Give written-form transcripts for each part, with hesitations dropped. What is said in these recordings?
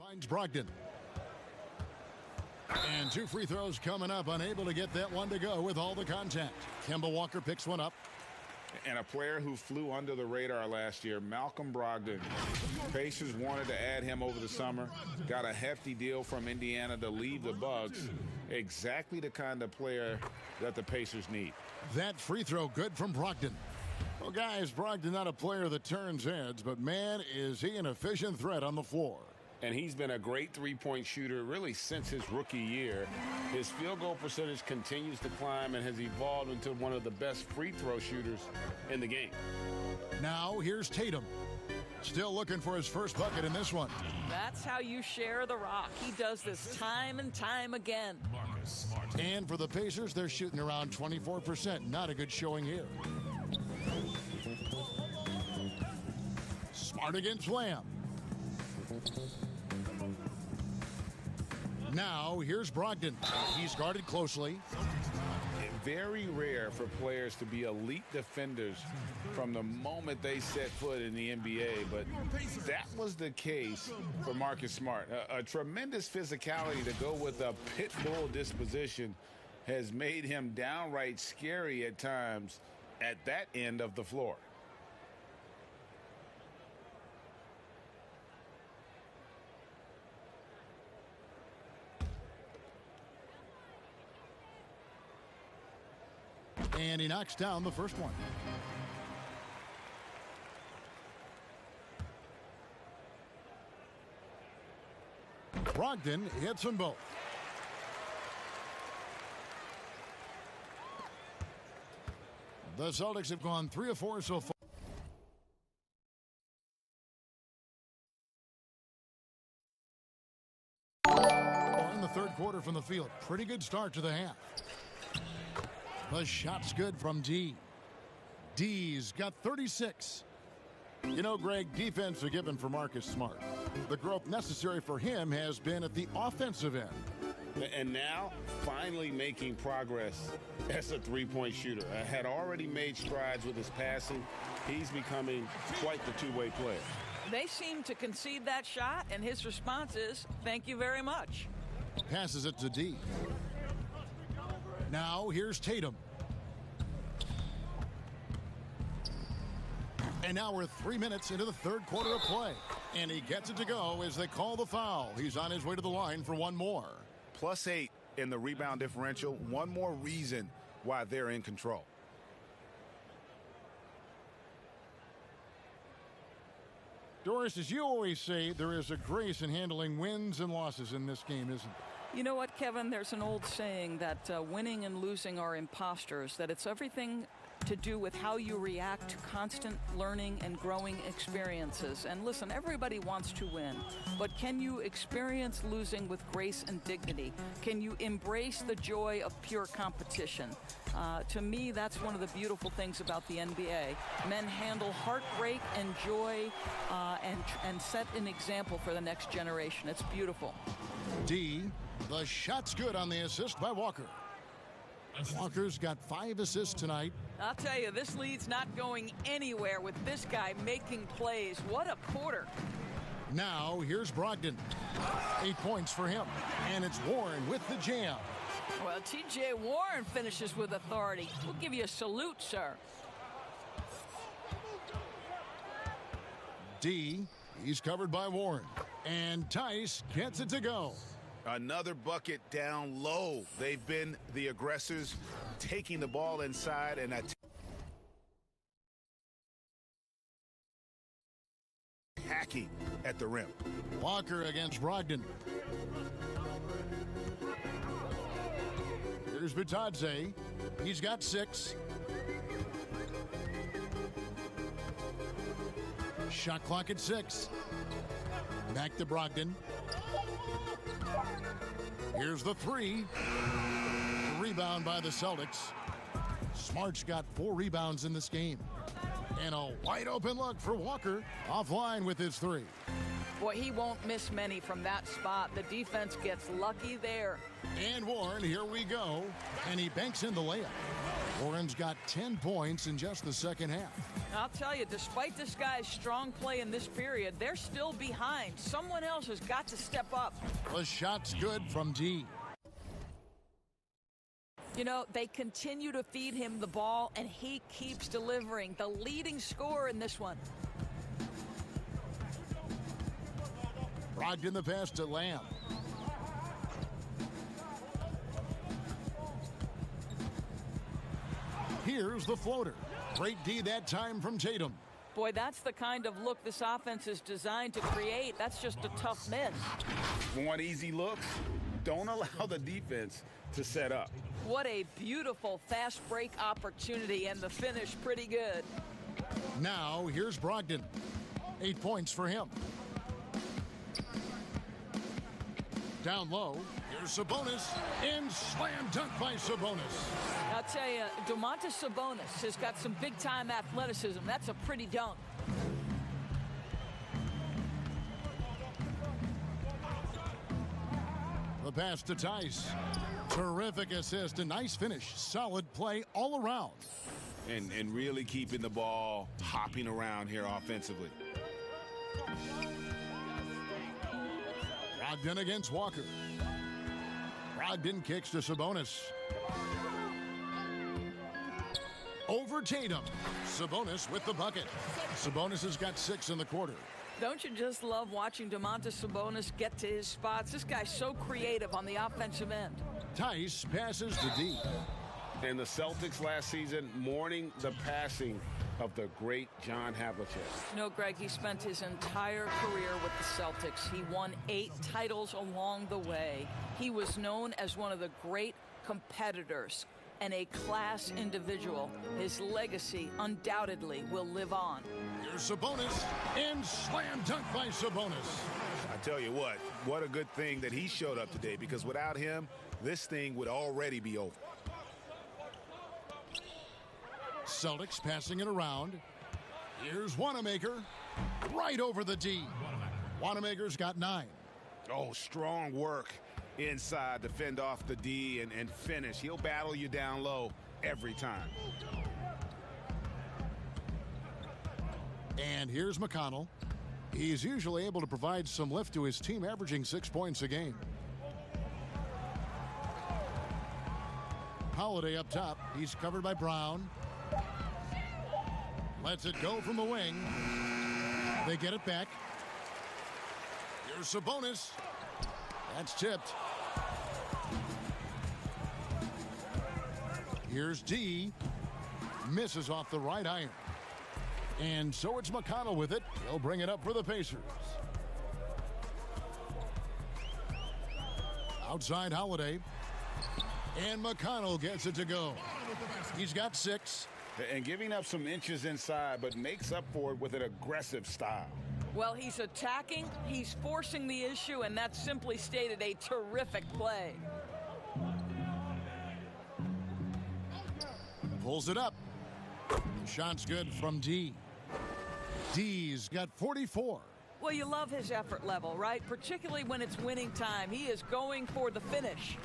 Finds Brogdon. And 2 free throws coming up. Unable to get that one to go with all the contact. Kemba Walker picks one up. And a player who flew under the radar last year, Malcolm Brogdon. Pacers wanted to add him over the summer. Got a hefty deal from Indiana to leave the Bucks. Exactly the kind of player that the Pacers need. That free throw good from Brogdon. Well, guys, Brogdon not a player that turns heads, but man, is he an efficient threat on the floor. And he's been a great three-point shooter really since his rookie year. His field goal percentage continues to climb and has evolved into one of the best free throw shooters in the game. Now here's Tatum. Still looking for his first bucket in this one. That's how you share the rock. He does this time and time again. And for the Pacers, they're shooting around 24%. Not a good showing here. Smart against Lamb. Now, here's Brogdon. He's guarded closely. Very rare for players to be elite defenders from the moment they set foot in the NBA, but that was the case for Marcus Smart. A tremendous physicality to go with a pit bull disposition has made him downright scary at times at that end of the floor. And he knocks down the first one. Brogdon hits them both. The Celtics have gone 3 of 4 so far. In the third quarter from the field. Pretty good start to the half. The shot's good from D. D's got 36. You know, Greg, defense a given for Marcus Smart. The growth necessary for him has been at the offensive end. And now, finally making progress as a three-point shooter. Had already made strides with his passing. He's becoming quite the two-way player. They seem to concede that shot, and his response is, thank you very much. Passes it to D. Now, here's Tatum. And now we're 3 minutes into the third quarter of play. And he gets it to go as they call the foul. He's on his way to the line for one more. +8 in the rebound differential. One more reason why they're in control. Doris, as you always say, there is a grace in handling wins and losses in this game, isn't there? You know what, Kevin? There's an old saying that winning and losing are imposters, that it's everything to do with how you react to constant learning and growing experiences. And listen, everybody wants to win, but can you experience losing with grace and dignity? Can you embrace the joy of pure competition? To me, that's one of the beautiful things about the NBA. Men handle heartbreak and joy and set an example for the next generation. It's beautiful. D, the shot's good on the assist by Walker. Walker's got 5 assists tonight. I'll tell you, this lead's not going anywhere with this guy making plays. What a quarter. Now, here's Brogdon. 8 points for him. And it's Warren with the jam. Well, T.J. Warren finishes with authority. We'll give you a salute, sir. D, he's covered by Warren. And Tice gets it to go. Another bucket down low. They've been the aggressors, taking the ball inside and attacking at the rim. Walker against Brogdon. Here's Bitadze. He's got 6. Shot clock at 6. Back to Brogdon. Here's the 3. Rebound by the Celtics. Smart's got 4 rebounds in this game. And a wide open look for Walker. Offline with his 3. Boy, he won't miss many from that spot. The defense gets lucky there. And Warren, here we go. And he banks in the layup. Warren's got 10 points in just the second half. I'll tell you, despite this guy's strong play in this period, they're still behind. Someone else has got to step up. The shot's good from D. You know, they continue to feed him the ball, and he keeps delivering. The leading scorer in this one. Brogdon the pass to Lamb. Here's the floater. Great D that time from Tatum. Boy, that's the kind of look this offense is designed to create. That's just a tough miss. Want easy looks? Don't allow the defense to set up. What a beautiful fast break opportunity, and the finish pretty good. Now, here's Brogdon. 8 points for him. Down low, here's Sabonis, and slam dunk by Sabonis. I'll tell you, Domantas Sabonis has got some big-time athleticism. That's a pretty dunk. The pass to Tice. Terrific assist, a nice finish. Solid play all around. And really keeping the ball hopping around here offensively. Brogdon against Walker. Brogdon kicks to Sabonis. Over Tatum. Sabonis with the bucket. Sabonis has got 6 in the quarter. Don't you just love watching Domantas Sabonis get to his spots? This guy's so creative on the offensive end. Tice passes to D. And the Celtics last season mourning the passing of the great John Havlicek. You know, Greg, he spent his entire career with the Celtics. He won 8 titles along the way. He was known as one of the great competitors and a class individual. His legacy undoubtedly will live on. Here's Sabonis, and slam dunk by Sabonis. I tell you what a good thing that he showed up today, because without him, this thing would already be over. Celtics passing it around. Here's Wanamaker, right over the D. Wanamaker's got 9. Oh, strong work inside to fend off the D and finish. He'll battle you down low every time. And here's McConnell. He's usually able to provide some lift to his team, averaging 6 points a game. Holiday up top. He's covered by Brown. Lets it go from the wing. They get it back. Here's Sabonis. That's tipped. Here's D. Misses off the right iron. And so it's McConnell with it. He'll bring it up for the Pacers. Outside Holiday. And McConnell gets it to go. He's got 6. And giving up some inches inside, but makes up for it with an aggressive style. Well, he's attacking, he's forcing the issue, and that's simply stated a terrific play. Pulls it up. Shot's good from D. D's got 44. Well, you love his effort level, right? Particularly when it's winning time. He is going for the finish.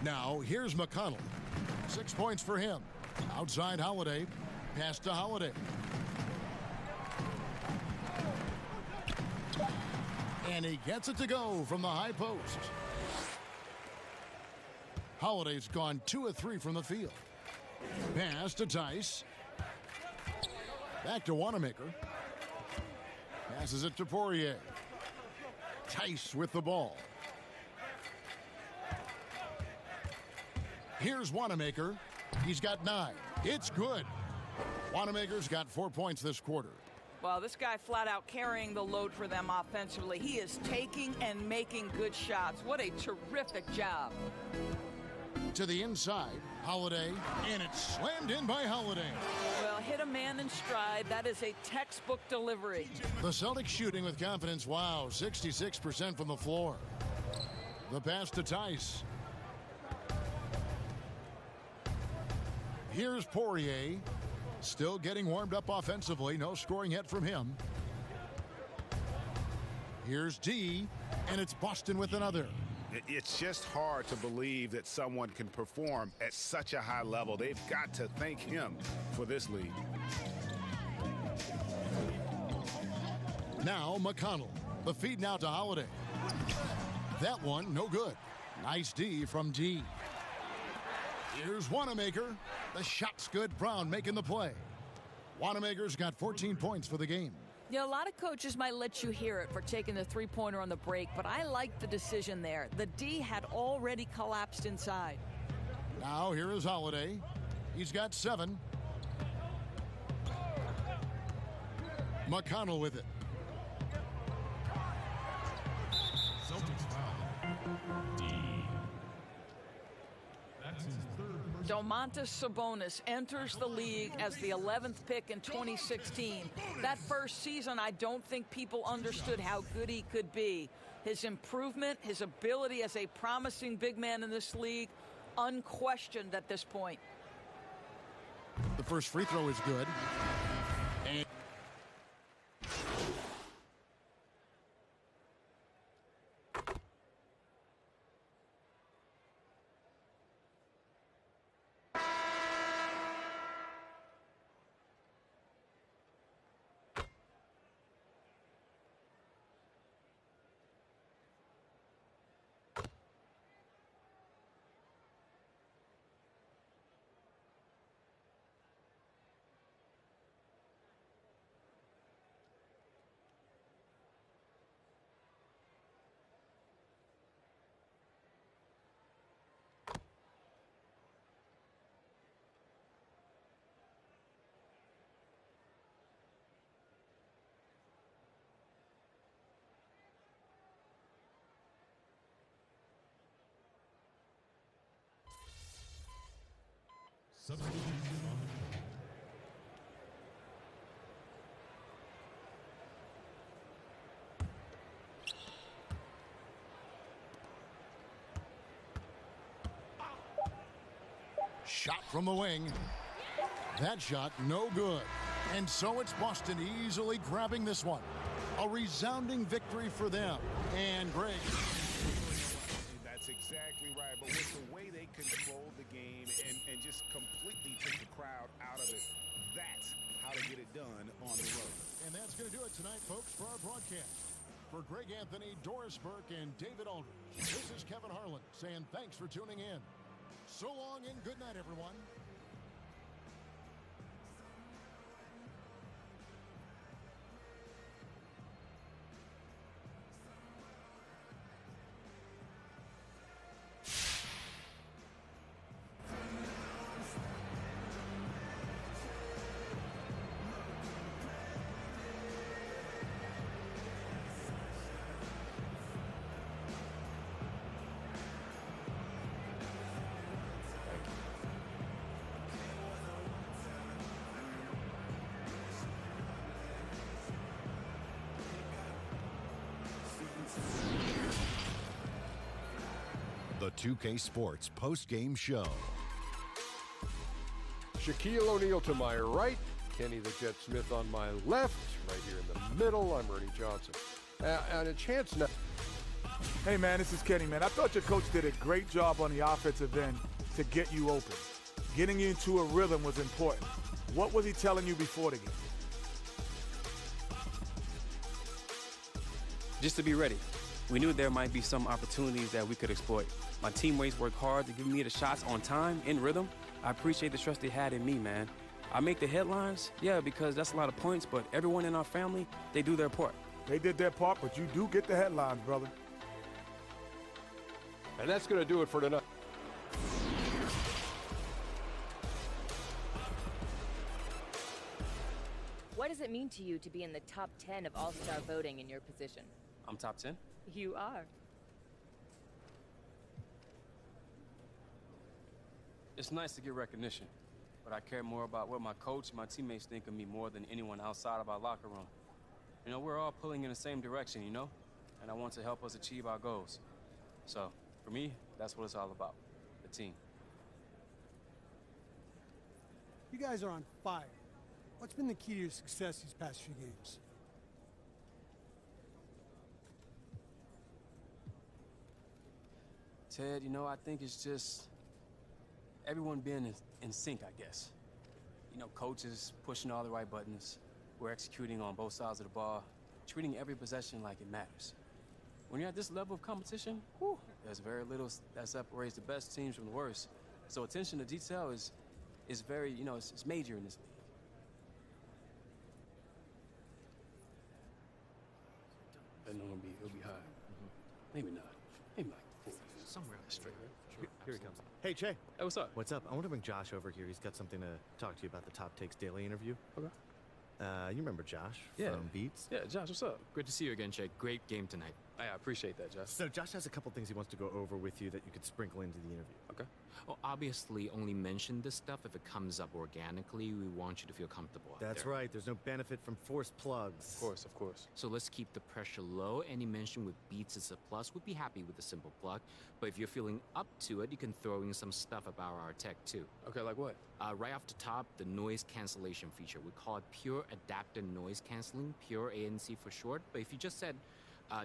Now, here's McConnell. 6 points for him. Outside Holiday. Pass to Holiday. And he gets it to go from the high post. Holiday's gone 2 of 3 from the field. Pass to Tice. Back to Wanamaker. Passes it to Poirier. Tice with the ball. Here's Wanamaker. He's got 9. It's good. Wanamaker's got 4 points this quarter. Well, this guy flat out carrying the load for them offensively. He is taking and making good shots. What a terrific job. To the inside, Holiday, and it's slammed in by Holiday. Well, hit a man in stride. That is a textbook delivery. The Celtics shooting with confidence. Wow, 66% from the floor. The pass to Tice. Here's Poirier. Still getting warmed up offensively. No scoring yet from him. Here's D, and it's Boston with another. It's just hard to believe that someone can perform at such a high level. They've got to thank him for this lead. Now McConnell. The feed now to Holiday. That one, no good. Nice D from D. Here's Wanamaker. The shot's good. Brown making the play. Wanamaker's got 14 points for the game. Yeah, a lot of coaches might let you hear it for taking the three-pointer on the break, but I like the decision there. The D had already collapsed inside. Now here is Holiday. He's got 7. McConnell with it. Celtics foul. D. That's his third. Domantas Sabonis enters the league as the 11th pick in 2016. That first season, I don't think people understood how good he could be. His improvement, his ability as a promising big man in this league, unquestioned at this point. The first free throw is good. And Substitution on the court. shot from the wing. That shot, no good. And so it's Boston easily grabbing this one. A resounding victory for them. And Greg. That's exactly right. But with the way they controlled the game and just completely took the crowd out of it, that's how to get it done on the road. And that's going to do it tonight, folks, for our broadcast. For Greg Anthony, Doris Burke, and David Aldridge, this is Kevin Harlan saying thanks for tuning in. So long and good night, everyone. The 2K Sports post-game show. Shaquille O'Neal to my right, Kenny the Jet Smith on my left, right here in the middle, I'm Ernie Johnson. And a chance now. Hey, man, this is Kenny, man. I thought your coach did a great job on the offensive end to get you open. Getting you into a rhythm was important. What was he telling you before the game? Just to be ready. We knew there might be some opportunities that we could exploit. My teammates worked hard to give me the shots on time, in rhythm. I appreciate the trust they had in me, man. I make the headlines, yeah, because that's a lot of points, but everyone in our family, they do their part. They did their part, but you do get the headlines, brother. And that's going to do it for tonight. What does it mean to you to be in the top 10 of All-Star voting in your position? I'm top 10? You are. It's nice to get recognition, but I care more about what my coach and my teammates think of me more than anyone outside of our locker room. You know, we're all pulling in the same direction, you know? And I want to help us achieve our goals. So, for me, that's what it's all about, the team. You guys are on fire. What's been the key to your success these past few games? Ted, you know, I think it's just everyone being in sync, I guess. You know, coaches pushing all the right buttons. We're executing on both sides of the ball, treating every possession like it matters. When you're at this level of competition, whew, there's very little that separates the best teams from the worst. So attention to detail is very, you know, it's major in this league. I know it'll be high. Maybe not. Maybe like 40. Somewhere straight. Here he comes. Hey, Che. Hey, what's up? What's up? I want to bring Josh over here. He's got something to talk to you about the Top Takes Daily interview. Okay. You remember Josh from Beats? Yeah, Josh, what's up? Great to see you again, Che. Great game tonight. I appreciate that, Josh. So Josh has a couple things he wants to go over with you that you could sprinkle into the interview. Okay. Well, obviously, only mention this stuff if it comes up organically. We want you to feel comfortable out That's there. right. There's no benefit from forced plugs. Of course. So let's keep the pressure low. Any mention with beats is a plus. We'd be happy with a simple plug. But if you're feeling up to it, you can throw in some stuff about our tech, too. Okay, like what? Right off the top, the noise cancellation feature. We call it Pure Adaptive Noise Canceling, Pure ANC for short. But if you just said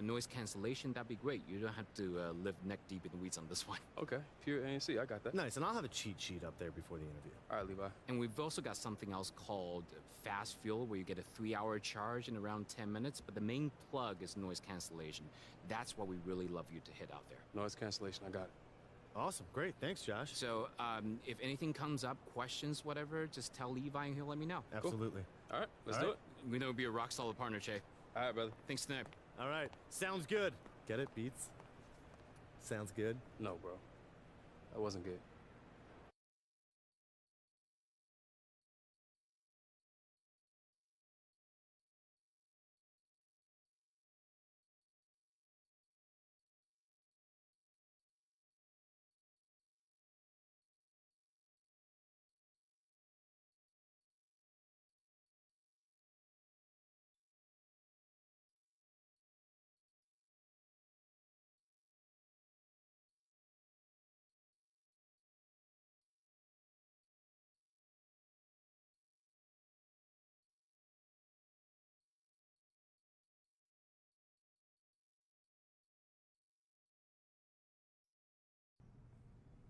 noise cancellation, that'd be great. You don't have to live neck deep in the weeds on this one. Okay, Pure ANC, I got that. Nice, and I'll have a cheat sheet up there before the interview. All right, Levi. And we've also got something else called Fast Fuel, where you get a 3-hour charge in around 10 minutes. But the main plug is noise cancellation. That's what we really love you to hit out there. Noise cancellation, I got it. Awesome, great. Thanks, Josh. So if anything comes up, questions, whatever, just tell Levi and he'll let me know. Absolutely. Cool. All right, let's do it. We know it'll be a rock solid partner, Che. All right, brother. Thanks tonight. All right, sounds good. Get it, Beats? Sounds good? No, bro. That wasn't good.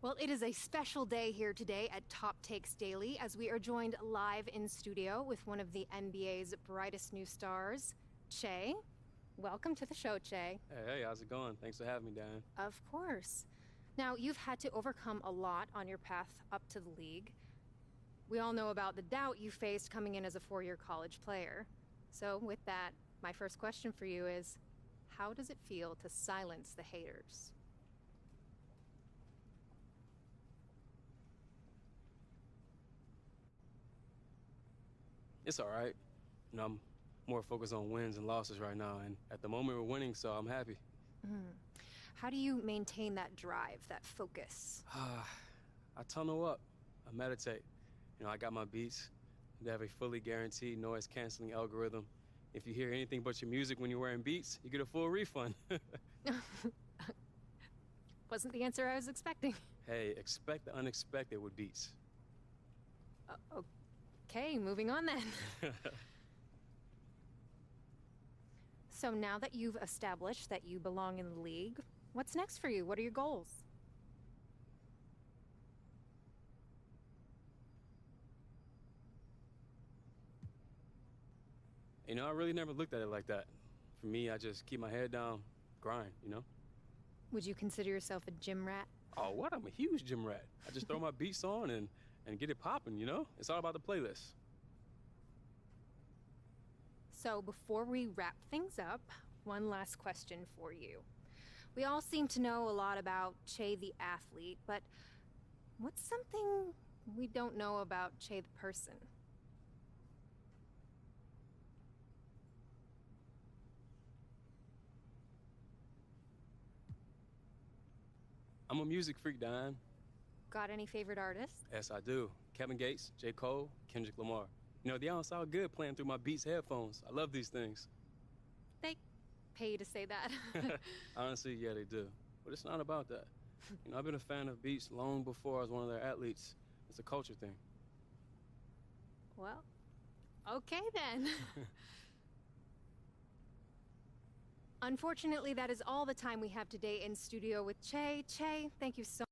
Well, it is a special day here today at Top Takes Daily as we are joined live in studio with one of the NBA's brightest new stars, Che. Welcome to the show, Che. Hey, how's it going? Thanks for having me, Diane. Of course. Now, you've had to overcome a lot on your path up to the league. We all know about the doubt you faced coming in as a 4-year college player. So with that, my first question for you is, how does it feel to silence the haters? It's all right. You know, I'm more focused on wins and losses right now, and at the moment we're winning, so I'm happy. How do you maintain that drive, that focus? I tunnel up. I meditate. You know, I got my beats. They have a fully guaranteed noise-canceling algorithm. If you hear anything but your music when you're wearing Beats, you get a full refund. Wasn't the answer I was expecting. Hey, expect the unexpected with Beats. Okay, moving on then. So now that you've established that you belong in the league, what's next for you? What are your goals? You know, I really never looked at it like that. For me, I just keep my head down, grind, you know? Would you consider yourself a gym rat? Oh, what? I'm a huge gym rat. I just throw my beats on and get it popping, you know? It's all about the playlist. So before we wrap things up, one last question for you. We all seem to know a lot about Che the athlete, but what's something we don't know about Che the person? I'm a music freak, Diane. Got any favorite artists? Yes, I do. Kevin Gates, J. Cole, Kendrick Lamar. You know, they all sound good playing through my Beats headphones. I love these things. They pay you to say that. Honestly, yeah, they do. But it's not about that. You know, I've been a fan of Beats long before I was one of their athletes. It's a culture thing. Well, okay then. Unfortunately, that is all the time we have today in studio with Che. Che, thank you so much.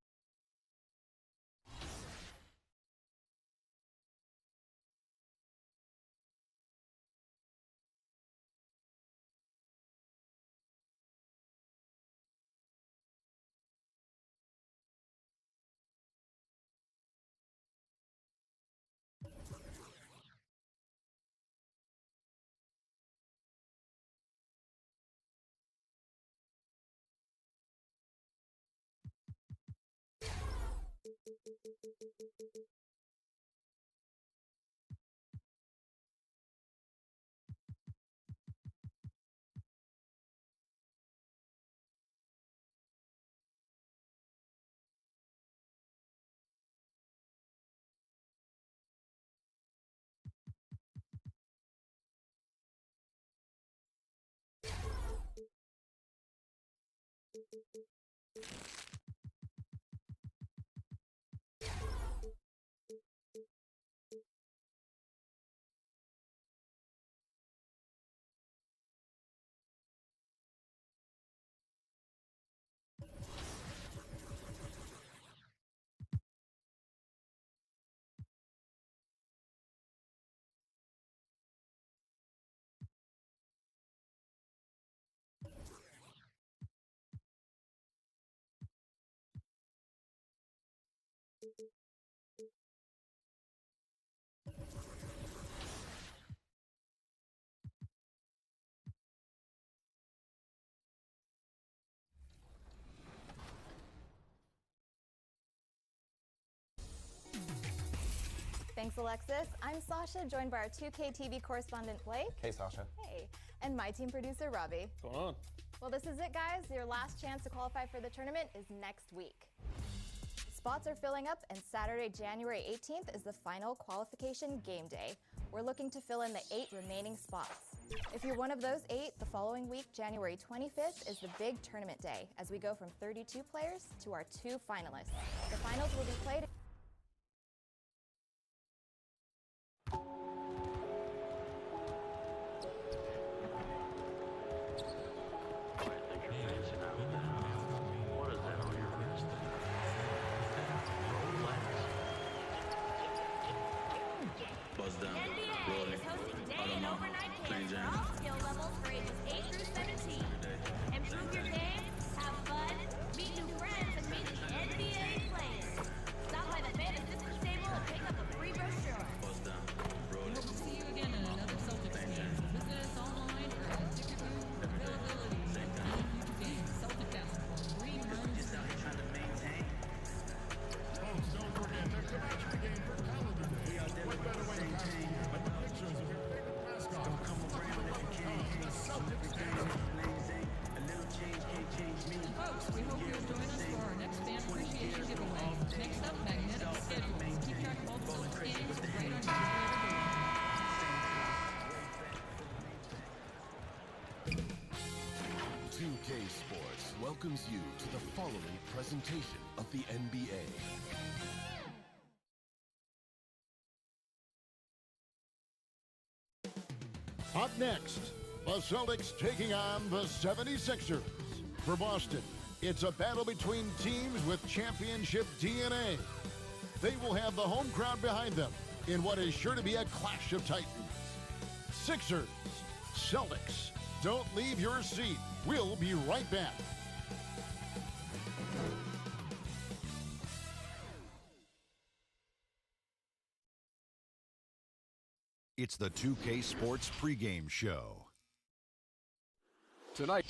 Thanks, Alexis. I'm Sasha, joined by our 2K TV correspondent, Blake. Hey, Sasha. Hey. And my team producer, Robbie. What's going on? Well, this is it, guys. Your last chance to qualify for the tournament is next week. Spots are filling up, and Saturday, January 18th is the final qualification game day. We're looking to fill in the 8 remaining spots. If you're one of those 8, the following week, January 25th, is the big tournament day, as we go from 32 players to our 2 finalists. The finals will be played NBA is hosting day and overnight camps for all skill levels for ages 8 through 17. Improve your game, have fun, meet new friends, and meet the NBA players. Stop by the fan assistance table and pick up a free brochure. We hope to see you again in another Celtics game. Visit us online or at ticket booth availability. Celtic basketball, green rooms. Folks, don't forget to come out to the game for calendar day. What better way to pass the year than with pictures of your favorite mascot? Don't come around if you can't hang. The Celtics game. And folks, we hope you'll join us for our next fan appreciation giveaway. Next up, magnetic schedules. Keep track of all the Celtics games right on your availability. 2K Sports welcomes you to the following presentation of the NBA. Up next, the Celtics taking on the 76ers. For Boston, it's a battle between teams with championship DNA. They will have the home crowd behind them in what is sure to be a clash of titans. Sixers, Celtics, don't leave your seat. We'll be right back. It's the 2K Sports pregame show. Tonight.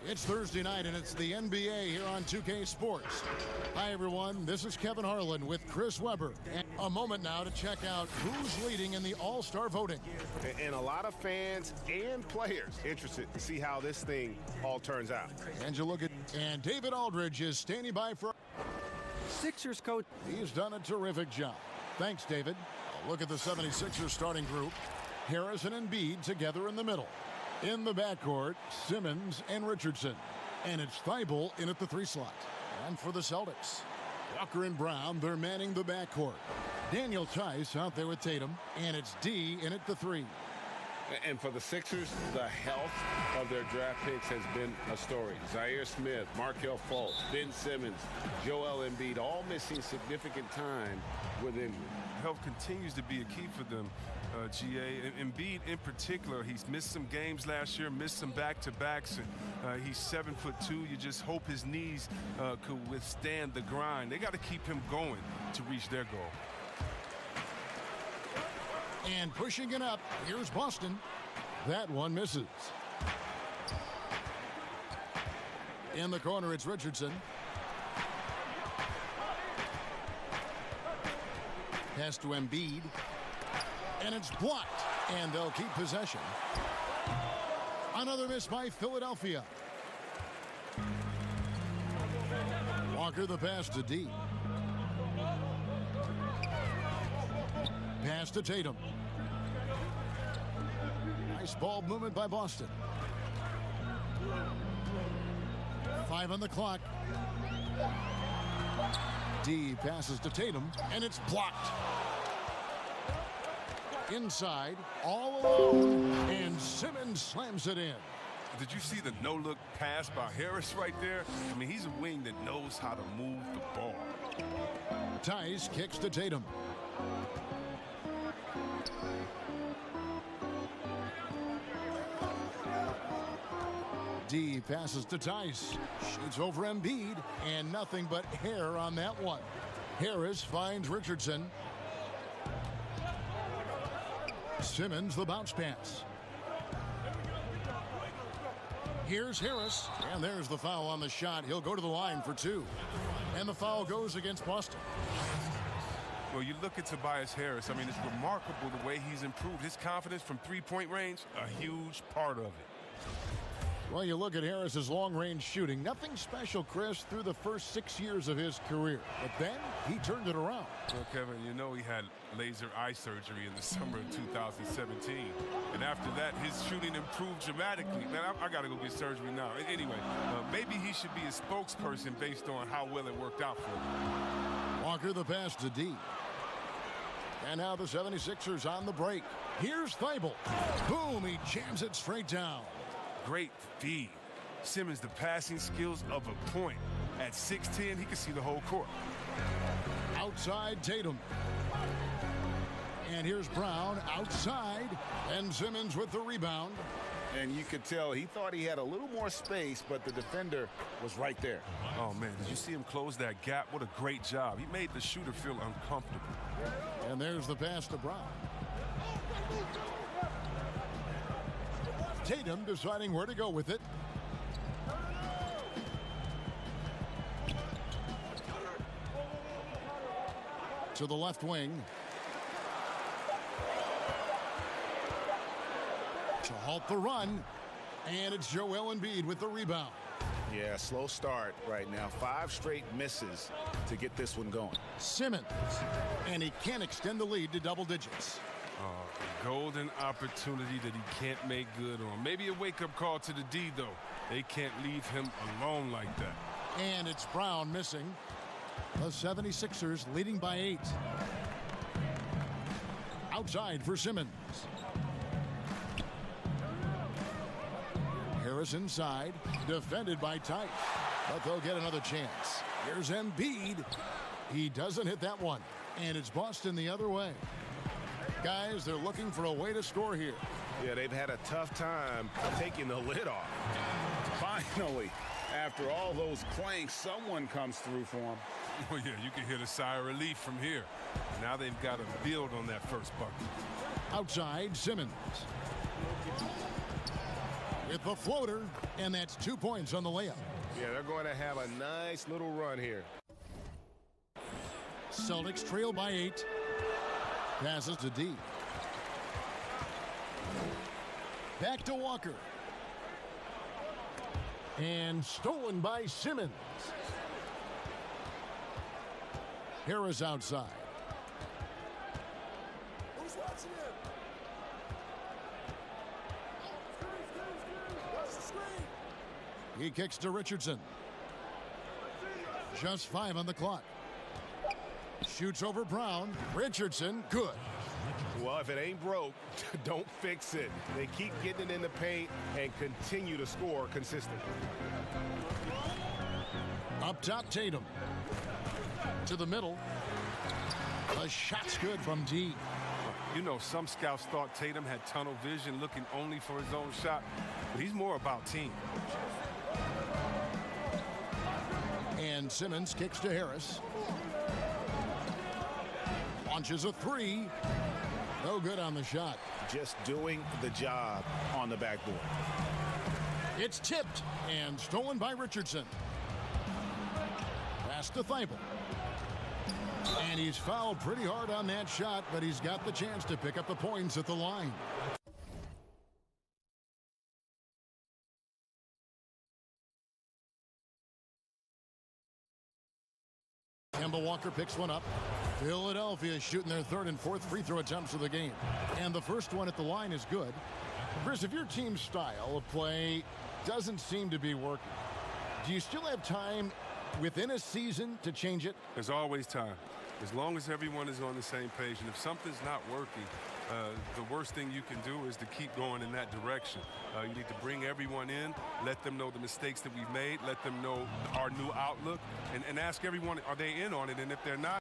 It's Thursday night, and it's the NBA here on 2K Sports. Hi, everyone. This is Kevin Harlan with Chris Webber. And a moment now to check out who's leading in the All-Star voting. And a lot of fans and players interested to see how this thing all turns out. And you look at, and David Aldridge is standing by for Sixers coach. He's done a terrific job. Thanks, David. A look at the 76ers starting group. Harris and Embiid together in the middle. In the backcourt, Simmons and Richardson. And it's Thibault in at the 3 slot. And for the Celtics, Walker and Brown, they're manning the backcourt. Daniel Tice out there with Tatum, and it's D in at the 3. And for the Sixers, the health of their draft picks has been a story. Zaire Smith, Markelle Fultz, Ben Simmons, Joel Embiid, all missing significant time with injury. Health continues to be a key for them, GA. And Embiid in particular, he's missed some games last year, missed some back-to-backs. He's 7'2". You just hope his knees could withstand the grind. They got to keep him going to reach their goal. And pushing it up, here's Boston. That one misses. In the corner, it's Richardson. Pass to Embiid. And it's blocked. And they'll keep possession. Another miss by Philadelphia. Walker the pass to D. Pass to Tatum. Nice ball movement by Boston. 5 on the clock. D passes to Tatum, and it's blocked. Inside, all alone, and Simmons slams it in. Did you see the no-look pass by Harris right there? I mean, he's a wing that knows how to move the ball. Tice kicks to Tatum. D passes to Tice. Shoots over Embiid, and nothing but hair on that one. Harris finds Richardson. Simmons the bounce pass. Here's Harris, and there's the foul on the shot. He'll go to the line for 2. And the foul goes against Boston. Well, you look at Tobias Harris. I mean, it's remarkable the way he's improved. His confidence from three-point range, a huge part of it. Well, you look at Harris's long-range shooting. Nothing special, Chris, through the first 6 years of his career. But then he turned it around. Well, Kevin, you know he had laser eye surgery in the summer of 2017. And after that, his shooting improved dramatically. Man, I got to go get surgery now. Anyway, maybe he should be a spokesperson based on how well it worked out for him. Walker the pass to D. And now the 76ers on the break. Here's Thibault. Boom, he jams it straight down. Great feed. Simmons, the passing skills of a point. At 6'10", he can see the whole court. Outside Tatum. And here's Brown outside. And Simmons with the rebound. And you could tell he thought he had a little more space, but the defender was right there. Oh, man, did you see him close that gap? What a great job. He made the shooter feel uncomfortable. And there's the pass to Brown. Tatum deciding where to go with it. To the left wing. To halt the run. And it's Joel Embiid with the rebound. Yeah, slow start right now. 5 straight misses to get this one going. Simmons. And he can't extend the lead to double digits. A golden opportunity that he can't make good on. Maybe a wake-up call to the D, though. They can't leave him alone like that. And it's Brown missing. The 76ers leading by 8. Outside for Simmons. Harris inside, defended by Tice. But they'll get another chance. Here's Embiid. He doesn't hit that one. And it's Boston the other way. Guys, they're looking for a way to score here. Yeah, they've had a tough time taking the lid off. Finally, after all those clanks, someone comes through for them. Well, yeah, you can hear the sigh of relief from here. Now they've got to build on that first bucket. Outside, Simmons. With the floater, and that's 2 points on the layup. Yeah, they're going to have a nice little run here. Celtics trail by 8. Passes to D. Back to Walker. And stolen by Simmons. Harris outside. Who's watching him? Watch the screen. He kicks to Richardson. Just 5 on the clock. Shoots over Brown. Richardson, good. Well, if it ain't broke, don't fix it. They keep getting it in the paint and continue to score consistently. Up top, Tatum. To the middle. The shot's good from D. You know, some scouts thought Tatum had tunnel vision, looking only for his own shot, but he's more about team. And Simmons kicks to Harris. Launches a three. No good on the shot. Just doing the job on the backboard. It's tipped and stolen by Richardson. Pass to Thibault. And he's fouled pretty hard on that shot, but he's got the chance to pick up the points at the line. Kemba Walker picks one up. Philadelphia shooting their third and fourth free throw attempts of the game. And the first one at the line is good. Chris, if your team's style of play doesn't seem to be working, do you still have time within a season to change it? There's always time, as long as everyone is on the same page. And if something's not working, the worst thing you can do is to keep going in that direction. You need to bring everyone in, let them know the mistakes that we've made, let them know our new outlook, and ask everyone, are they in on it? And if they're not,